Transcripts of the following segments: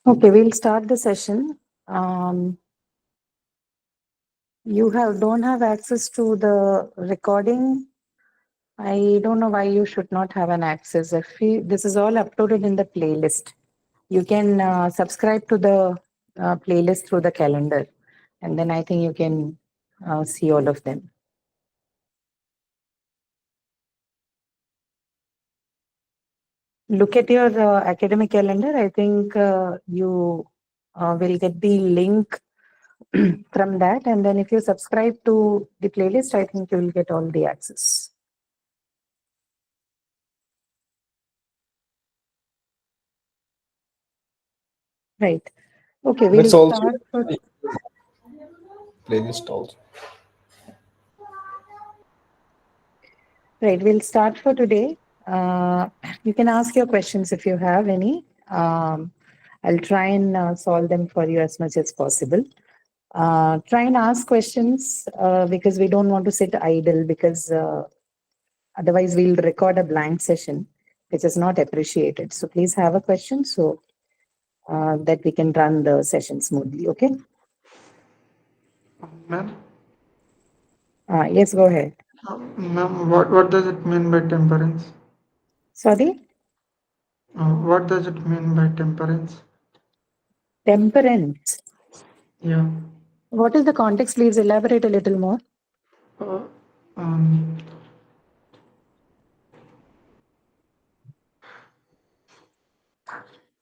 Okay, we'll start the session. Um, you don't have access to the recording. I don't know why you should not have an access. This is all uploaded in the playlist. You can subscribe to the playlist through the calendar, and then I think you can see all of them. Look at your academic calendar. I think you will get the link from that, and then if you subscribe to the playlist, I think you will get all the access. Right. Okay, we'll That's also start. playlist also. Right, we'll start for today. You can ask your questions if you have any. I'll try and solve them for you as much as possible. Try and ask questions because we don't want to sit idle because otherwise we'll record a blank session, which is not appreciated. So please have a question so that we can run the session smoothly. Okay. Ma'am, Yes, go ahead. ma'am, what does it mean by temperance? Sorry, What does it mean by temperance? temperance. Yeah. What is the context? Please elaborate a little more. Uh, um,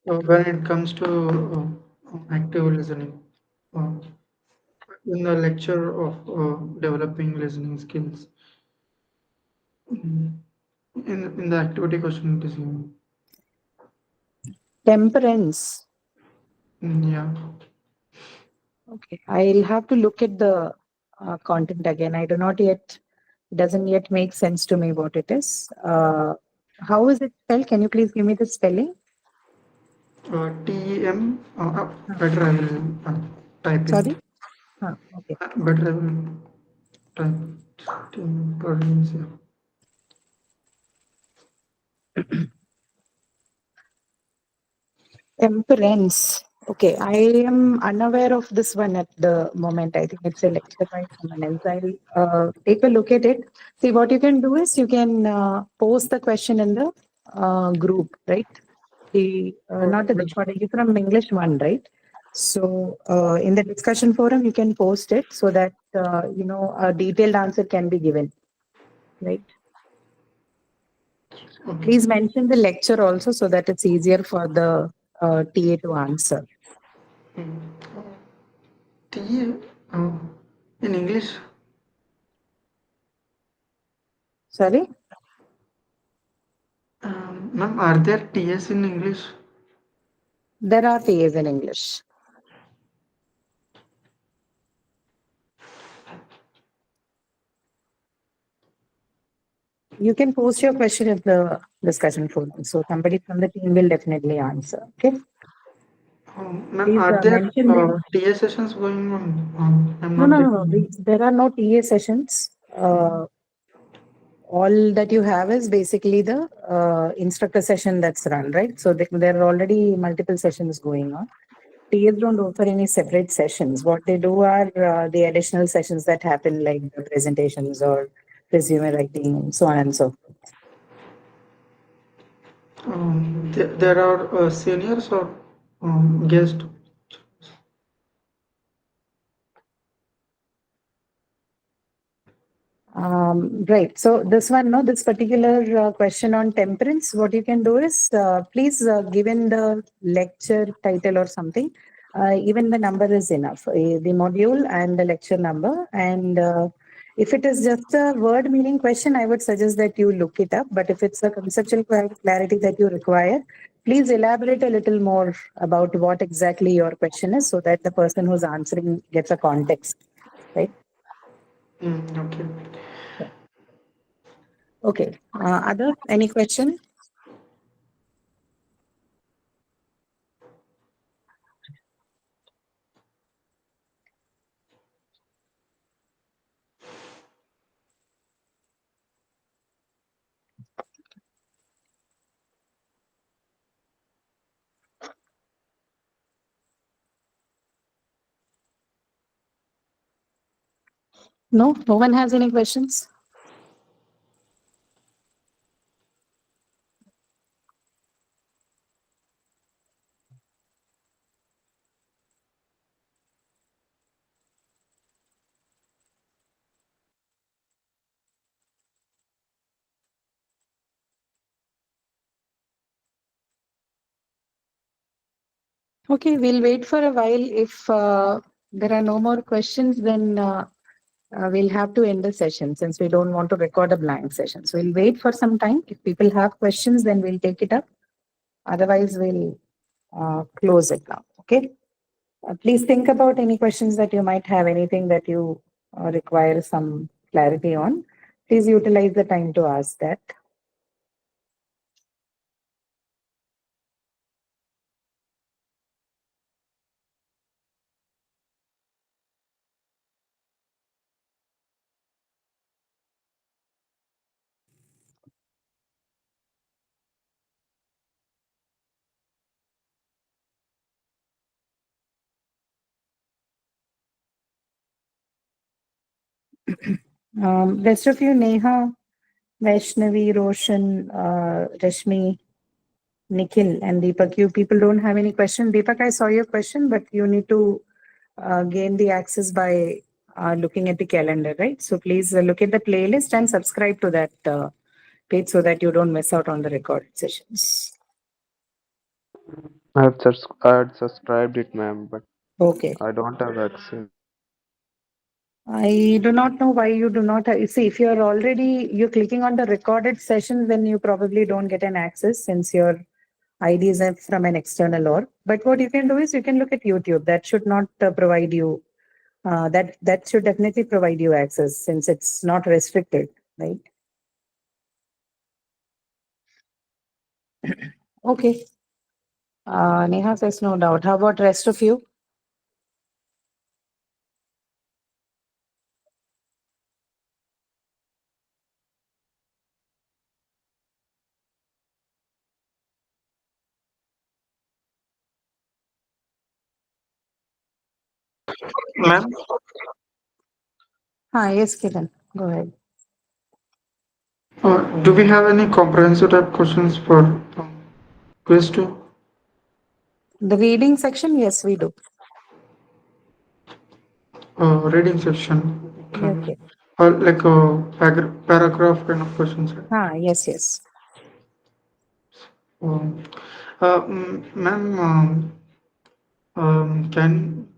when it comes to active listening, uh, in the lecture of developing listening skills, mm, in the activity question it is given. Temperance. Yeah. Okay, I'll have to look at the content again. I do not yet, doesn't yet make sense to me what it is. How is it spelled? Can you please give me the spelling? TEM, Huh. better I will type it. Sorry? Huh, okay. Better I will type temperance. Yeah. Temperance. Okay, I am unaware of this one at the moment. I think it's a lecture by someone else. I'll take a look at it. See, what you can do is you can post the question in the group, right? The not the Which recording, it's from English one, right? So in the discussion forum, you can post it so that a detailed answer can be given, right? okay. Please mention the lecture also so that it's easier for the TA to answer. Tea in English. Sorry? Ma'am, are there TS in English? There are TAs in English. You can post your question in the discussion forum. So somebody from the team will definitely answer. Okay. Ma'am, Please are there mention them. TS sessions going on? I'm No, not no, no, no. getting. There are no TA sessions. All that you have is basically the instructor session that's run, right? So there are already multiple sessions going on. TAs don't offer any separate sessions. What they do are the additional sessions that happen, like the presentations or resume writing, so on and so forth. There are seniors or guests. Right. So this one, no, this particular question on temperance, what you can do is please give in the lecture title or something. Even the number is enough, the module and the lecture number. And if it is just a word meaning question, I would suggest that you look it up. But if it's a conceptual clarity that you require, please elaborate a little more about what exactly your question is so that the person who's answering gets a context, right? Okay. Okay. Other, any question? No, no one has any questions? Okay, we'll wait for a while. If there are no more questions, then we'll have to end the session since we don't want to record a blank session. So we'll wait for some time. If people have questions, then we'll take it up. Otherwise, we'll close it now. Okay. Please think about any questions that you might have, anything that you require some clarity on. Please utilize the time to ask that. Rest of you, Neha, Vaishnavi, Roshan, Rashmi, Nikhil, and Deepak, you people don't have any question. Deepak, I saw your question, but you need to gain the access by looking at the calendar, right? So please look at the playlist and subscribe to that page so that you don't miss out on the recorded sessions. I had subscribed it, ma'am, but Okay. I don't have access. I do not know why you do not have, see, if you're already, you're clicking on the recorded session, then you probably don't get an access since your ID is from an external org. But what you can do is you can look at YouTube. That should not provide you, that should definitely provide you access since it's not restricted, right? Okay. Neha says no doubt. How about rest of you? Ma'am, Yes, Kiran, go ahead. do we have any comprehensive type questions for quiz 2? The reading section, yes, we do. Reading section. Yes, Okay. yes. Like a paragraph kind of questions. Right? Yes, yes. Um, Ma'am, can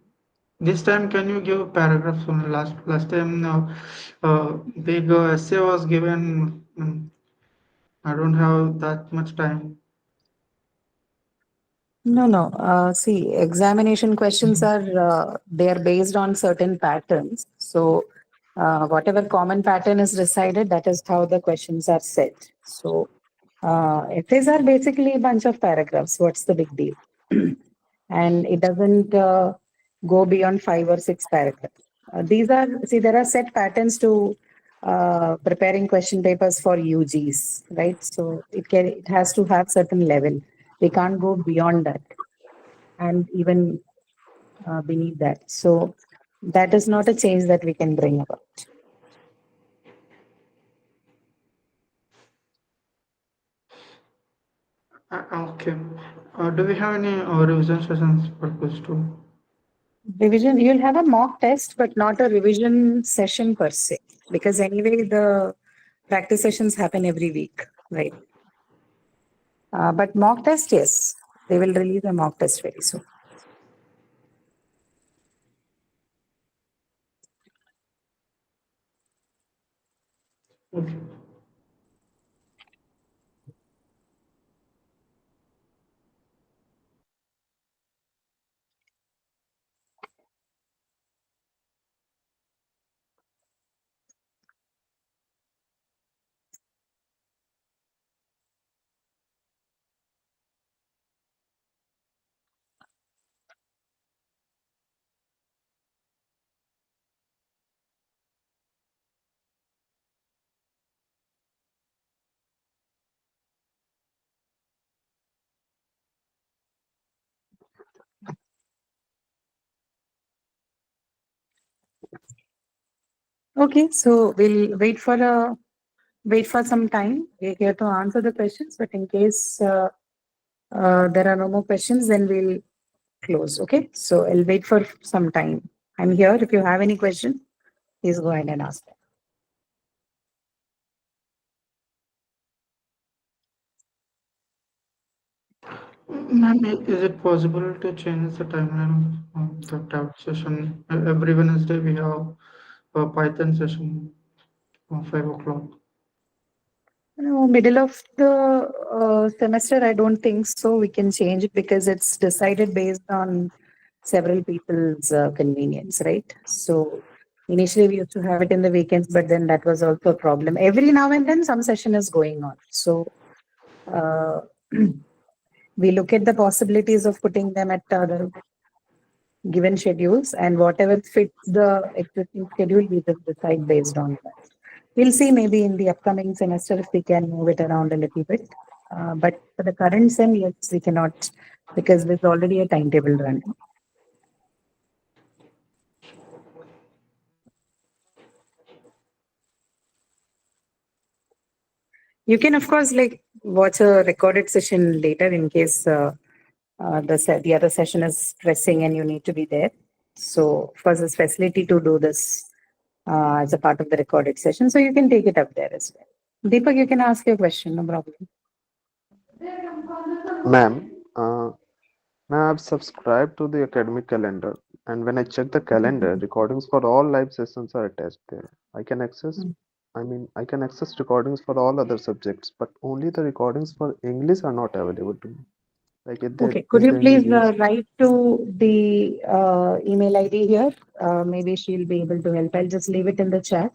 this time can you give paragraphs on last time? Big essay was given. I don't have that much time. No, no. See, examination questions are they are based on certain patterns. So, whatever common pattern is decided, that is how the questions are set. So, essays are basically a bunch of paragraphs. What's the big deal? And it doesn't go beyond 5 or 6 paragraphs. These are, see, there are set patterns to preparing question papers for UGs, right? So it has to have certain level. We can't go beyond that and even beneath that. So that is not a change that we can bring about. Okay. Do we have any revision sessions for quiz 2? Revision, you'll have a mock test, but not a revision session per se, because anyway, the practice sessions happen every week, right? But mock test, yes, they will release a mock test very soon. Okay. Okay, so we'll wait for some time. We're here to answer the questions, but in case there are no more questions, then we'll close. Okay, so I'll wait for some time. I'm here. If you have any question, please go ahead and ask them. Ma'am, is it possible to change the timeline of the tab session? Every Wednesday we have a Python session 5 o'clock. No, middle of the semester, I don't think so. We can change it because it's decided based on several people's convenience, right? So initially we used to have it in the weekends, but then that was also a problem. Every now and then some session is going on. So uh, we look at the possibilities of putting them at the given schedules, and whatever fits the existing schedule, we just decide based on that. We'll see maybe in the upcoming semester if we can move it around a little bit. But for the current sem, yes, we cannot because there's already a timetable running. You can, of course, like watch a recorded session later in case the other session is pressing and you need to be there. So, first, this facility to do this as a part of the recorded session, so you can take it up there as well. Deepak, you can ask your question, no problem. Ma'am, now I've subscribed to the academic calendar, and when I check the calendar, recordings for all live sessions are attached there. I can access recordings for all other subjects, but only the recordings for English are not available to me. Like, Okay, could is you there any please reason? write to the email ID here? Maybe she'll be able to help. I'll just leave it in the chat.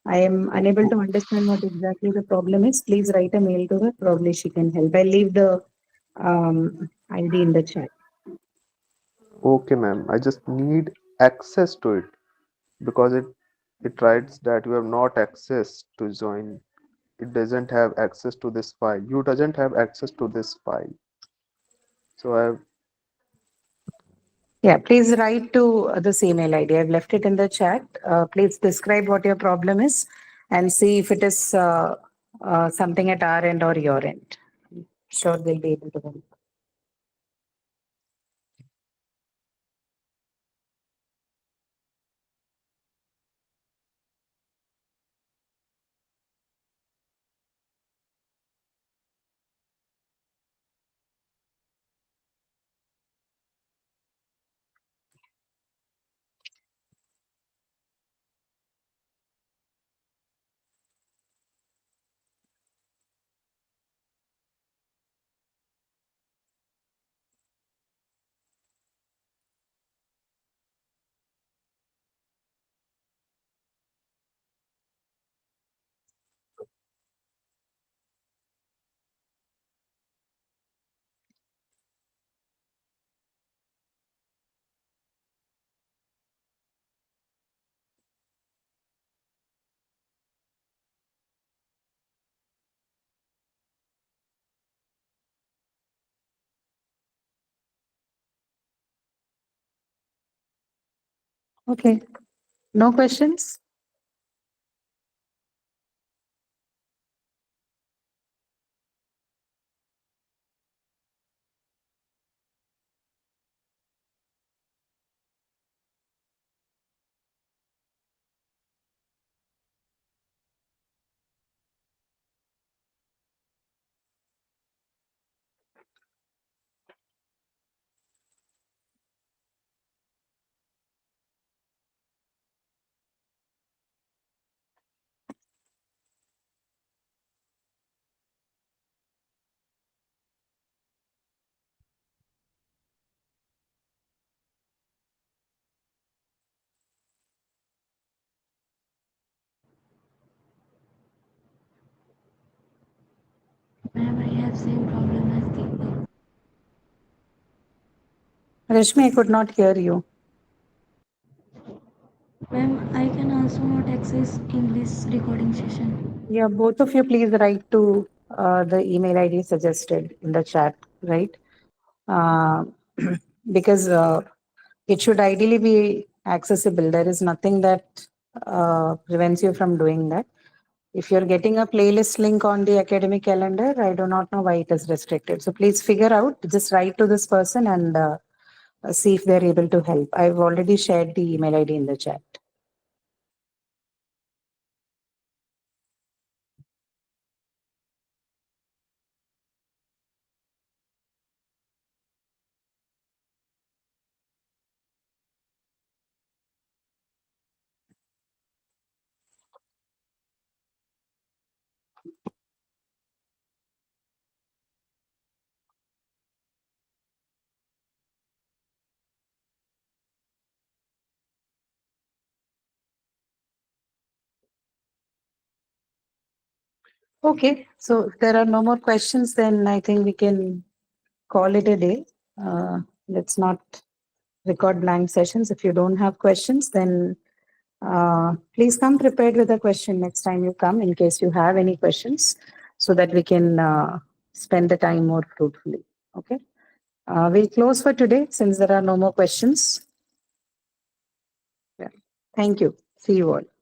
I am unable to understand what exactly the problem is. Please write a mail to her. Probably she can help. I'll leave the ID in the chat. Okay, ma'am. I just need access to it because it writes that you have not access to join. It doesn't have access to this file. You doesn't have access to this file. So I Yeah, please write to this email ID. I've left it in the chat. Please describe what your problem is and see if it is something at our end or your end. Sure, they'll be able to help. Okay. No questions? Ma'am, I have same problem as Deepak. Rashmi, I could not hear you. Ma'am, I can also not access English recording session. Yeah, both of you please write to the email ID suggested in the chat, right? Uh, because it should ideally be accessible. There is nothing that prevents you from doing that. If you're getting a playlist link on the academic calendar, I do not know why it is restricted. So please figure out, just write to this person and see if they're able to help. I've already shared the email ID in the chat. Okay, so if there are no more questions, then I think we can call it a day. Let's not record blank sessions. If you don't have questions, then please come prepared with a question next time you come in case you have any questions so that we can spend the time more fruitfully. Okay. We'll close for today since there are no more questions. Yeah. Thank you. See you all.